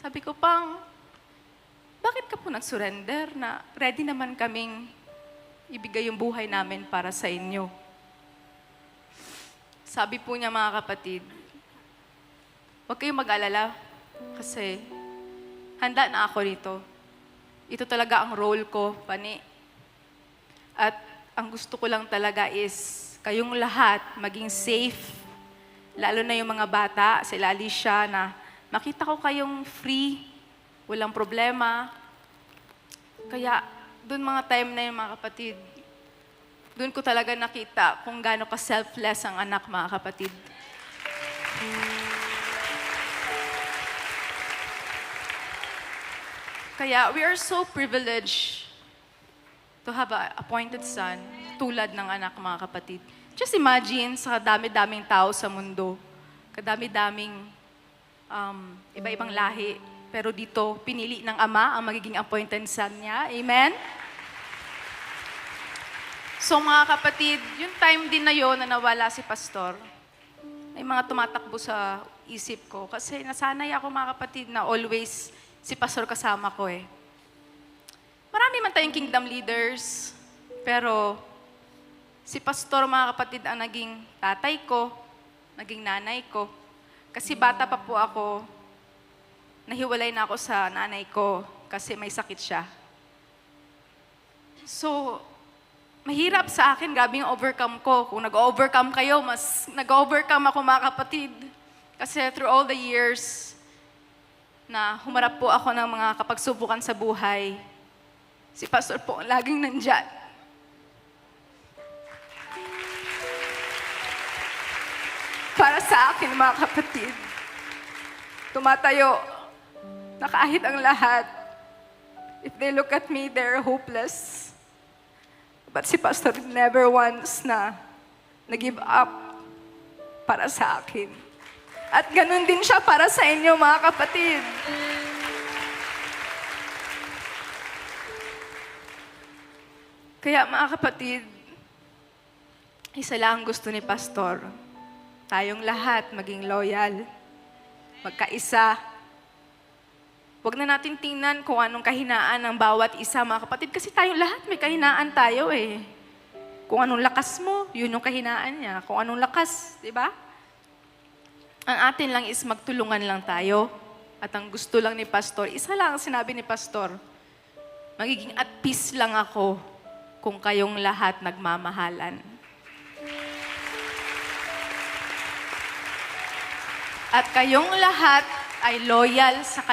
Sabi ko, Pang, bakit ka po nag-surrender na ready naman kaming ibigay yung buhay namin para sa inyo? Sabi po niya, mga kapatid, huwag kayong mag-alala kasi handa na ako rito. Ito talaga ang role ko, Pani. At ang gusto ko lang talaga is kayong lahat maging safe, lalo na yung mga bata, sila Alicia, na makita ko kayong free, walang problema. Kaya doon mga time na yun, mga kapatid, doon ko talaga nakita kung gaano ka-selfless ang anak, mga kapatid. Kaya we are so privileged to have an appointed son, tulad ng anak, mga kapatid. Just imagine sa dami-daming tao sa mundo, kadami-daming iba-ibang lahi, pero dito, pinili ng Ama ang magiging appointed son niya. Amen? So mga kapatid, yung time din na yon na nawala si Pastor, may mga tumatakbo sa isip ko. Kasi nasanay ako, mga kapatid, na always si Pastor kasama ko eh. Marami man tayong kingdom leaders, pero si Pastor, mga kapatid, ang naging tatay ko, naging nanay ko. Kasi bata pa po ako, nahiwalay na ako sa nanay ko kasi may sakit siya. So, mahirap sa akin, grabe yung overcome ko. Kung nag-overcome kayo, mas nag-overcome ako, mga kapatid. Kasi through all the years na humarap po ako ng mga kapagsubukan sa buhay, si Pastor po laging nandyan. Para sa akin, mga kapatid, tumatayo na kahit ang lahat, if they look at me, they're hopeless. But si Pastor never once na nag-give up para sa akin. At ganun din siya para sa inyo, mga kapatid. Kaya, mga kapatid, isa lang ang gusto ni Pastor. Tayong lahat maging loyal, magkaisa. Huwag na natin tingnan kung anong kahinaan ng bawat isa, mga kapatid, kasi tayong lahat may kahinaan tayo eh. Kung anong lakas mo, yun yung kahinaan niya. Kung anong lakas, di ba? Ang atin lang is magtulungan lang tayo. At ang gusto lang ni Pastor, isa lang ang sinabi ni Pastor, magiging at peace lang ako kung kayong lahat nagmamahalan. At kayong lahat ay loyal sa